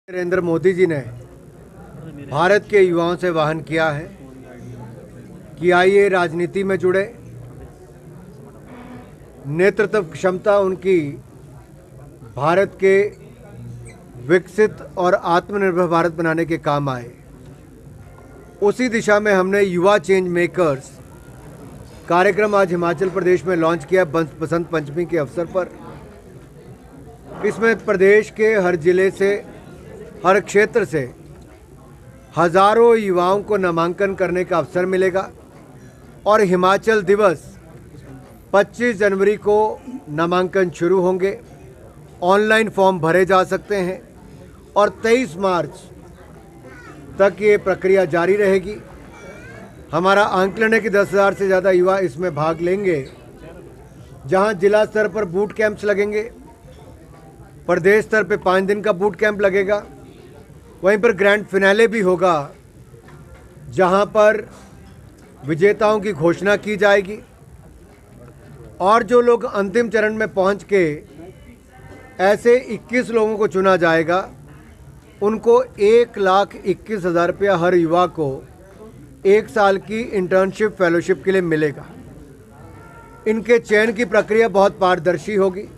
नरेंद्र मोदी जी ने भारत के युवाओं से आह्वान किया है कि आइए राजनीति में जुड़े। नेतृत्व क्षमता उनकी भारत के विकसित और आत्मनिर्भर भारत बनाने के काम आए। उसी दिशा में हमने युवा चेंज मेकर्स कार्यक्रम आज हिमाचल प्रदेश में लॉन्च किया बसंत पंचमी के अवसर पर। इसमें प्रदेश के हर जिले से, हर क्षेत्र से हजारों युवाओं को नामांकन करने का अवसर मिलेगा और हिमाचल दिवस 25 जनवरी को नामांकन शुरू होंगे। ऑनलाइन फॉर्म भरे जा सकते हैं और 23 मार्च तक ये प्रक्रिया जारी रहेगी। हमारा आंकलन है कि 10,000 से ज़्यादा युवा इसमें भाग लेंगे, जहां जिला स्तर पर बूट कैंप्स लगेंगे, प्रदेश स्तर पे 5 दिन का बूट कैंप लगेगा, वहीं पर ग्रैंड फिनाले भी होगा जहां पर विजेताओं की घोषणा की जाएगी और जो लोग अंतिम चरण में पहुंच के ऐसे 21 लोगों को चुना जाएगा, उनको 1,21,000 रुपया हर युवा को 1 साल की इंटर्नशिप फेलोशिप के लिए मिलेगा। इनके चयन की प्रक्रिया बहुत पारदर्शी होगी,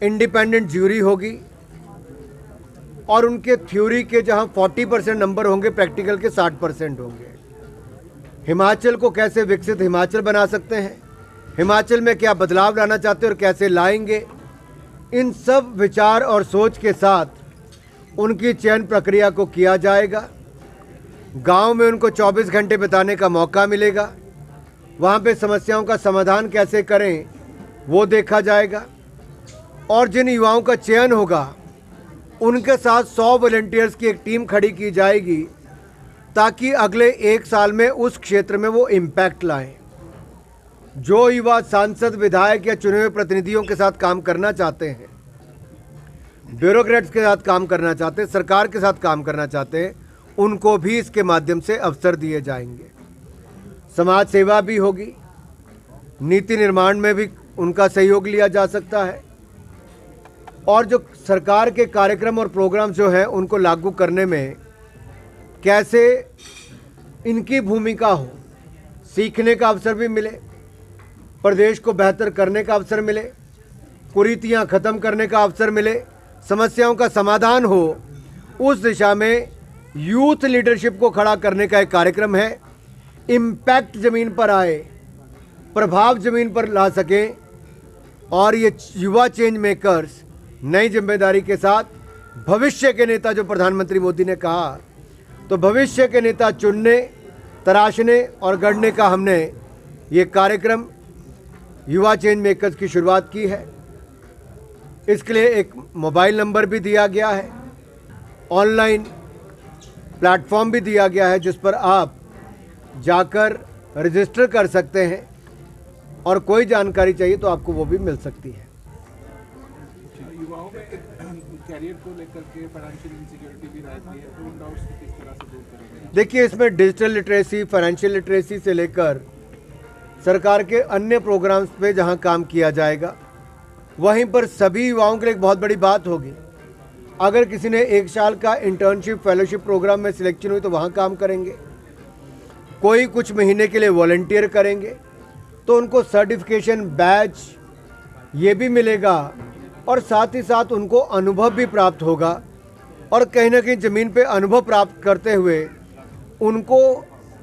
इंडिपेंडेंट ज्यूरी होगी और उनके थ्योरी के जहां 40% नंबर होंगे, प्रैक्टिकल के 60% होंगे। हिमाचल को कैसे विकसित हिमाचल बना सकते हैं, हिमाचल में क्या बदलाव लाना चाहते हैं और कैसे लाएंगे, इन सब विचार और सोच के साथ उनकी चयन प्रक्रिया को किया जाएगा। गांव में उनको 24 घंटे बिताने का मौका मिलेगा, वहां पे समस्याओं का समाधान कैसे करें वो देखा जाएगा और जिन युवाओं का चयन होगा उनके साथ 100 वॉलंटियर्स की एक टीम खड़ी की जाएगी ताकि अगले 1 साल में उस क्षेत्र में वो इम्पैक्ट लाएं। जो युवा सांसद, विधायक या चुने हुए प्रतिनिधियों के साथ काम करना चाहते हैं, ब्यूरोक्रेट्स के साथ काम करना चाहते हैं, सरकार के साथ काम करना चाहते हैं, उनको भी इसके माध्यम से अवसर दिए जाएंगे। समाज सेवा भी होगी, नीति निर्माण में भी उनका सहयोग लिया जा सकता है और जो सरकार के कार्यक्रम और प्रोग्राम जो हैं उनको लागू करने में कैसे इनकी भूमिका हो, सीखने का अवसर भी मिले, प्रदेश को बेहतर करने का अवसर मिले, कुरीतियां खत्म करने का अवसर मिले, समस्याओं का समाधान हो। उस दिशा में यूथ लीडरशिप को खड़ा करने का एक कार्यक्रम है। इम्पैक्ट ज़मीन पर आए, प्रभाव ज़मीन पर ला सकें और ये युवा चेंज मेकर्स नई जिम्मेदारी के साथ भविष्य के नेता, जो प्रधानमंत्री मोदी ने कहा, तो भविष्य के नेता चुनने, तराशने और गढ़ने का हमने ये कार्यक्रम युवा चेंज मेकर्स की शुरुआत की है। इसके लिए एक मोबाइल नंबर भी दिया गया है, ऑनलाइन प्लेटफॉर्म भी दिया गया है जिस पर आप जाकर रजिस्टर कर सकते हैं और कोई जानकारी चाहिए तो आपको वो भी मिल सकती है। युवाओं में कैरियर को लेकर के फाइनेंशियल इनसिक्योरिटी भी रहती है, तो उन डाउट्स को किस तरह से दूर करेंगे? देखिए, इसमें डिजिटल लिटरेसी, फाइनेंशियल लिटरेसी से लेकर सरकार के अन्य प्रोग्राम्स पे जहां काम किया जाएगा, वहीं पर सभी युवाओं के लिए एक बहुत बड़ी बात होगी। अगर किसी ने 1 साल का इंटर्नशिप फेलोशिप प्रोग्राम में सिलेक्शन हुई तो वहाँ काम करेंगे, कोई कुछ महीने के लिए वॉलंटियर करेंगे तो उनको सर्टिफिकेशन, बैच ये भी मिलेगा और साथ ही साथ उनको अनुभव भी प्राप्त होगा और कहीं ना कहीं ज़मीन पे अनुभव प्राप्त करते हुए उनको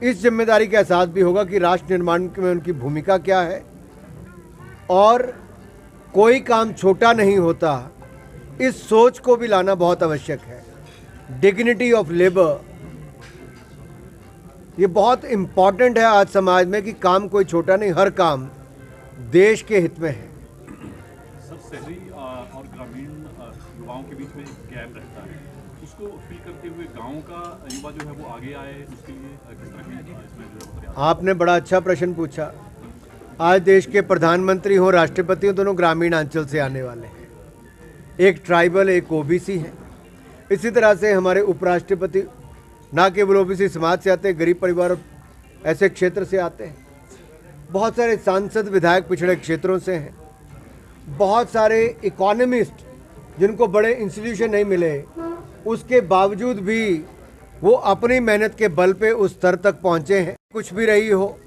इस जिम्मेदारी का एहसास भी होगा कि राष्ट्र निर्माण में उनकी भूमिका क्या है और कोई काम छोटा नहीं होता। इस सोच को भी लाना बहुत आवश्यक है। डिग्निटी ऑफ लेबर, ये बहुत इम्पॉर्टेंट है आज समाज में कि काम कोई छोटा नहीं, हर काम देश के हित में है। सर, शहरी और ग्रामीण युवाओं के बीच में गैप रहता है, उसको फिल करते हुए गांव का युवा जो है वो आगे आए, उसके लिए किस तरह की इसमें जो है प्रयास? आपने बड़ा अच्छा प्रश्न पूछा। आज देश के प्रधानमंत्री हो, राष्ट्रपति हो, दोनों ग्रामीण अंचल से आने वाले हैं। एक ट्राइबल, एक ओबीसी है। इसी तरह से हमारे उपराष्ट्रपति ना केवल ओबीसी समाज से आते हैं, गरीब परिवार ऐसे क्षेत्र से आते हैं। बहुत सारे सांसद, विधायक पिछड़े क्षेत्रों से हैं। बहुत सारे इकोनॉमिस्ट जिनको बड़े इंस्टीट्यूशन नहीं मिले, उसके बावजूद भी वो अपनी मेहनत के बल पे उस स्तर तक पहुंचे हैं। कुछ भी रही हो,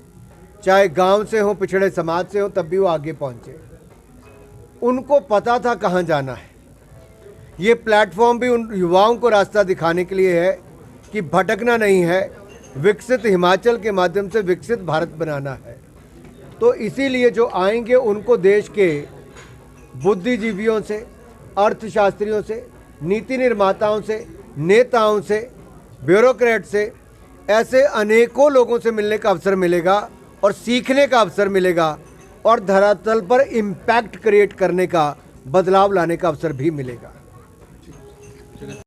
चाहे गांव से हो, पिछड़े समाज से हो, तब भी वो आगे पहुंचे। उनको पता था कहां जाना है। ये प्लेटफॉर्म भी उन युवाओं को रास्ता दिखाने के लिए है कि भटकना नहीं है, विकसित हिमाचल के माध्यम से विकसित भारत बनाना है। तो इसीलिए जो आएंगे उनको देश के बुद्धिजीवियों से, अर्थशास्त्रियों से, नीति निर्माताओं से, नेताओं से, ब्यूरोक्रेट से, ऐसे अनेकों लोगों से मिलने का अवसर मिलेगा और सीखने का अवसर मिलेगा और धरातल पर इम्पैक्ट क्रिएट करने का, बदलाव लाने का अवसर भी मिलेगा।